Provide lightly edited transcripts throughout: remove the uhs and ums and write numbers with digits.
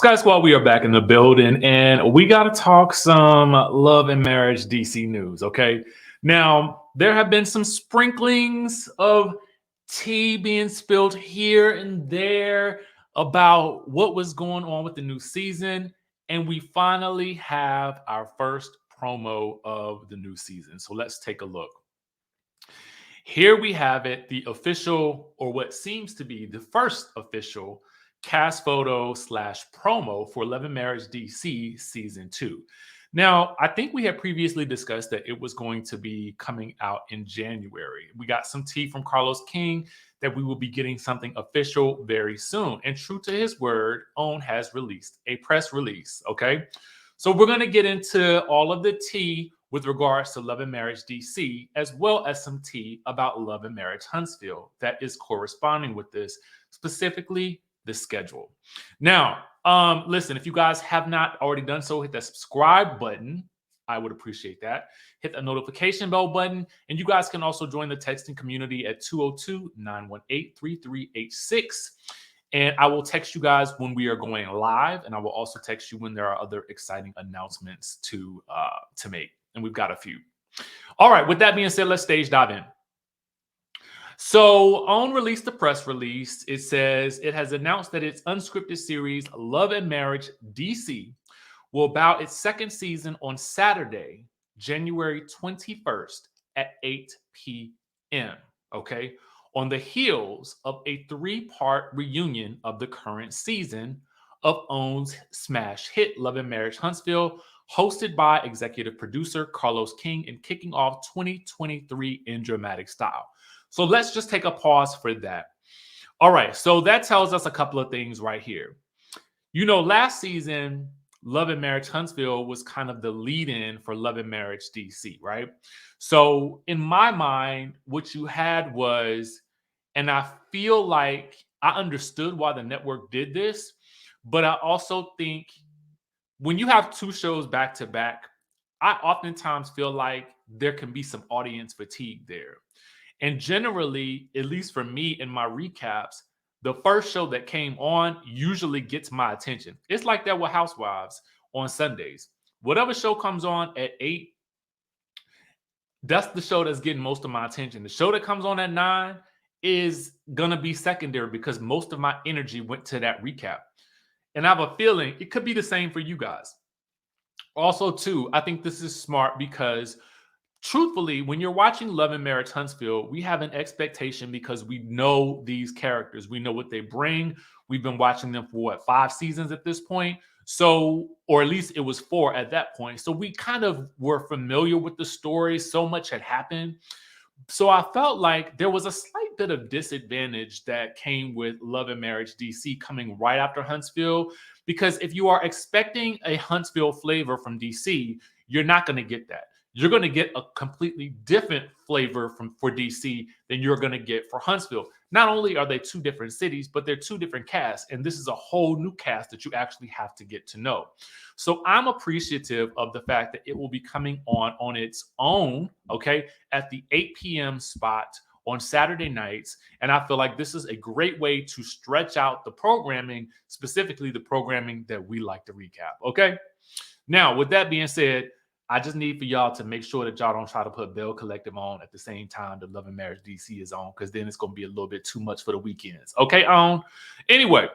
Sky Squad, we are back in the building and we got to talk some love and marriage DC news, okay? Now, there have been some sprinklings of tea being spilled here and there about what was going on with the new season, and we finally have our first promo of the new season. So let's take a look. Here we have it, the official, or what seems to be the first official cast photo slash promo for Love and Marriage DC season 2. Now, I think we had previously discussed that it was going to be coming out in January. We got some tea from Carlos King that we will be getting something official very soon. And true to his word, OWN has released a press release. Okay. So we're going to get into all of the tea with regards to Love and Marriage DC, as well as some tea about Love and Marriage Huntsville that is corresponding with this, specifically the schedule. Now, listen, if you guys have not already done so, hit that subscribe button. I would appreciate that. Hit the notification bell button. And you guys can also join the texting community at 202-918-3386. And I will text you guys when we are going live. And I will also text you when there are other exciting announcements to make. And we've got a few. All right. With that being said, let's stage dive in. So OWN released the press release. It says it has announced that its unscripted series Love and Marriage DC will bout its second season on Saturday, January 21st at 8 p.m. Okay. On the heels of a 3-part reunion of the current season of OWN's smash hit Love and Marriage Huntsville, hosted by executive producer Carlos King and kicking off 2023 in dramatic style. So let's just take a pause for that. All right, so that tells us a couple of things right here. You know, last season, Love and Marriage Huntsville was kind of the lead-in for Love and Marriage DC, right? So in my mind, what you had was, and I feel like I understood why the network did this, but I also think when you have 2 shows back to back, I oftentimes feel like there can be some audience fatigue there. And generally, at least for me in my recaps, the first show that came on usually gets my attention. It's like that with Housewives on Sundays. Whatever show comes on at 8, that's the show that's getting most of my attention. The show that comes on at 9 is going to be secondary because most of my energy went to that recap. And I have a feeling it could be the same for you guys. Also, too, I think this is smart because truthfully, when you're watching Love and Marriage Huntsville, we have an expectation because we know these characters. We know what they bring. We've been watching them for 5 seasons at this point. So, or at least it was 4 at that point. So we kind of were familiar with the story. So much had happened. So I felt like there was a slight bit of disadvantage that came with Love and Marriage DC coming right after Huntsville, because if you are expecting a Huntsville flavor from DC, you're not going to get that. You're going to get a completely different flavor for DC than you're going to get for Huntsville. Not only are they 2 different cities, but they're 2 different casts. And this is a whole new cast that you actually have to get to know. So I'm appreciative of the fact that it will be coming on its own, okay, at the 8 p.m. spot on Saturday nights. And I feel like this is a great way to stretch out the programming, specifically the programming that we like to recap, okay? Now, with that being said, I just need for y'all to make sure that y'all don't try to put Bell Collective on at the same time that Love and Marriage DC is on, because then it's going to be a little bit too much for the weekends. Okay, OWN? Anyway,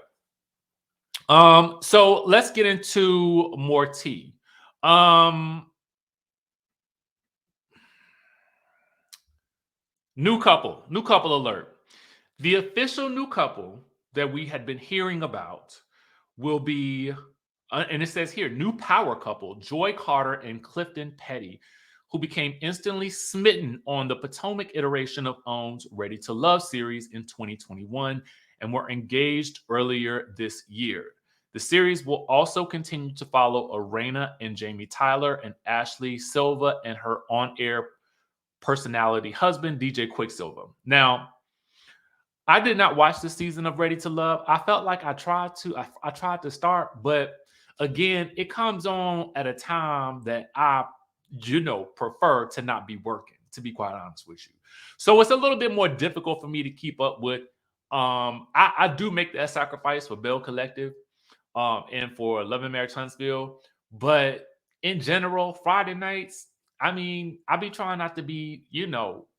so let's get into more tea. New couple alert. The official new couple that we had been hearing about will be, and it says here, new power couple, Joy Carter and Clifton Petty, who became instantly smitten on the Potomac iteration of OWN's Ready to Love series in 2021 and were engaged earlier this year. The series will also continue to follow Arena and Jamie Tyler and Ashley Silva and her on-air personality husband, DJ Quicksilver. Now, I did not watch the season of Ready to Love. I felt like I tried to start, but again, it comes on at a time that I, prefer to not be working, to be quite honest with you. So it's a little bit more difficult for me to keep up with. I do make that sacrifice for Bell Collective, and for Love and Marriage Huntsville. But in general, Friday nights, I mean, I be trying not to be,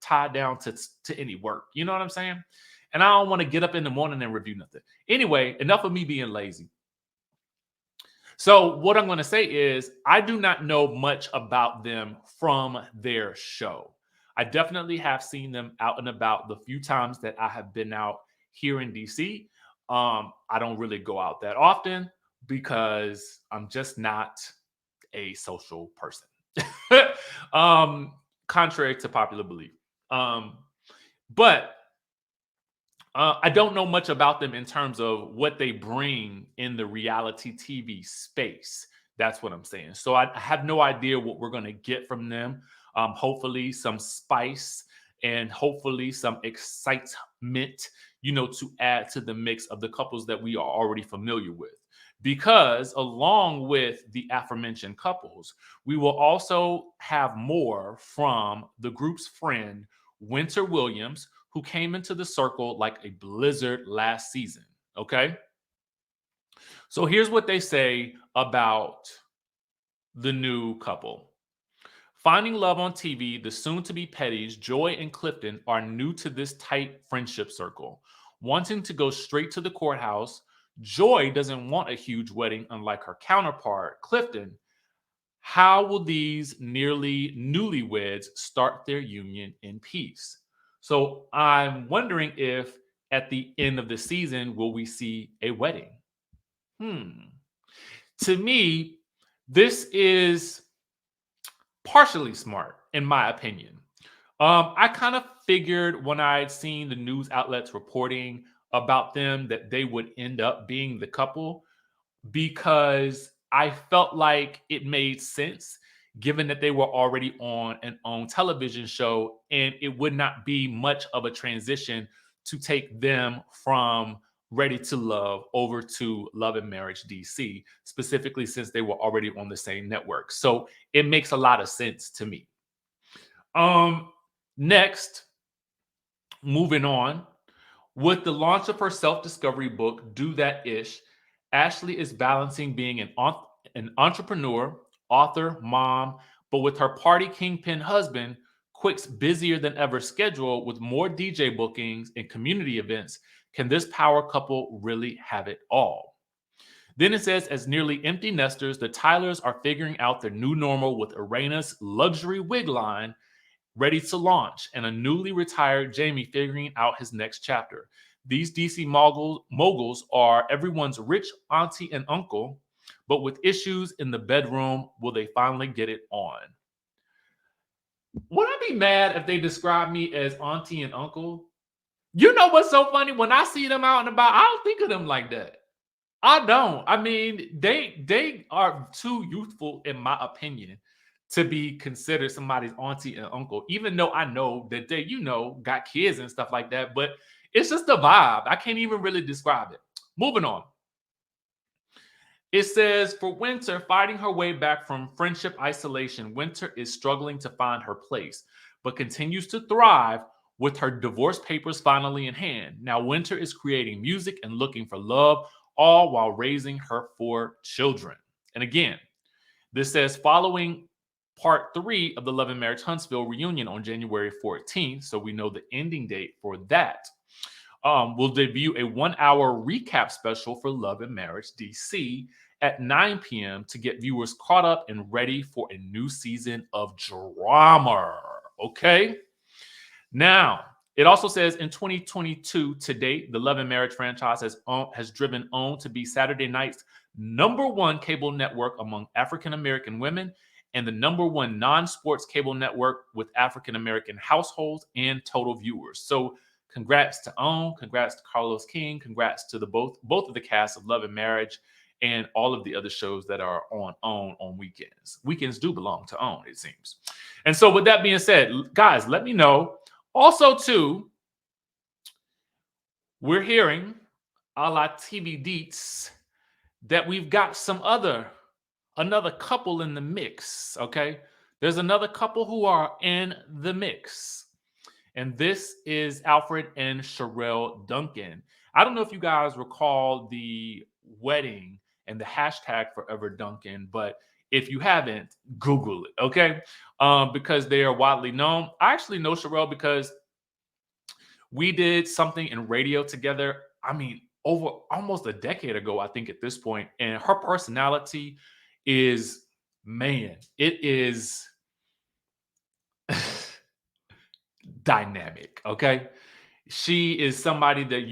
tied down to any work. You know what I'm saying? And I don't want to get up in the morning and review nothing. Anyway, enough of me being lazy. So what I'm going to say is I do not know much about them from their show. I definitely have seen them out and about the few times that I have been out here in DC. I don't really go out that often because I'm just not a social person. um, Contrary to popular belief. Um, but I don't know much about them in terms of what they bring in the reality TV space. That's what I'm saying. So I have no idea what we're going to get from them. Hopefully, some spice and hopefully some excitement, to add to the mix of the couples that we are already familiar with. Because along with the aforementioned couples, we will also have more from the group's friend, Winter Williams, who came into the circle like a blizzard last season. Okay. So here's what they say about the new couple. Finding love on TV, the soon to be Pettys, Joy and Clifton, are new to this tight friendship circle. Wanting to go straight to the courthouse, Joy doesn't want a huge wedding, unlike her counterpart, Clifton. How will these nearly newlyweds start their union in peace? So I'm wondering if at the end of the season, will we see a wedding? To me, this is partially smart, in my opinion. I kind of figured when I had seen the news outlets reporting about them that they would end up being the couple because I felt like it made sense given that they were already on an own television show and it would not be much of a transition to take them from Ready to Love over to Love and Marriage DC, specifically since they were already on the same network. So it makes a lot of sense to me. Next, moving on, with the launch of her self-discovery book, Do That Ish, Ashley is balancing being an entrepreneur, author, mom, but with her party kingpin husband, Quick's busier than ever schedule with more DJ bookings and community events. Can this power couple really have it all? Then it says, as nearly empty nesters, the Tylers are figuring out their new normal with Arena's luxury wig line ready to launch, and a newly retired Jamie figuring out his next chapter. These DC moguls are everyone's rich auntie and uncle, but with issues in the bedroom, will they finally get it on? Would I be mad if they describe me as auntie and uncle? You know what's so funny? When I see them out and about, I don't think of them like that. I don't. I mean, they are too youthful, in my opinion, to be considered somebody's auntie and uncle, even though I know that they, got kids and stuff like that. But it's just a vibe. I can't even really describe it. Moving on. It says, for Winter, fighting her way back from friendship isolation, Winter is struggling to find her place, but continues to thrive with her divorce papers finally in hand. Now, Winter is creating music and looking for love, all while raising her 4 children. And again, this says, following part 3 of the Love and Marriage Huntsville reunion on January 14th, so we know the ending date for that, will debut a 1-hour recap special for Love and Marriage DC at 9 p.m. to get viewers caught up and ready for a new season of drama. Okay? Now, it also says in 2022 to date, the Love and Marriage franchise has driven OWN to be Saturday night's #1 cable network among African American women and the #1 non-sports cable network with African American households and total viewers. So congrats to OWN, congrats to Carlos King, congrats to the both of the cast of Love and Marriage and all of the other shows that are on OWN on weekends. Weekends do belong to OWN, it seems. And so with that being said, guys, let me know. Also, too, we're hearing a la TV Deets that we've got another couple in the mix, okay? There's another couple who are in the mix. And this is Alfred and Sherelle Duncan. I don't know if you guys recall the wedding and the hashtag Forever Duncan. But if you haven't, Google it, okay? Because they are widely known. I actually know Sherelle because we did something in radio together. I mean, over almost a decade ago, I think at this point. And her personality is, man, it is dynamic. Okay. She is somebody that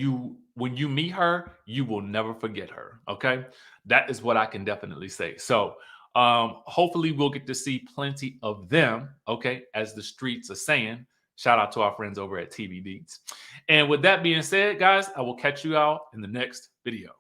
when you meet her, you will never forget her. Okay. That is what I can definitely say. So, hopefully we'll get to see plenty of them. Okay. As the streets are saying, shout out to our friends over at TV Deeds. And with that being said, guys, I will catch you out in the next video.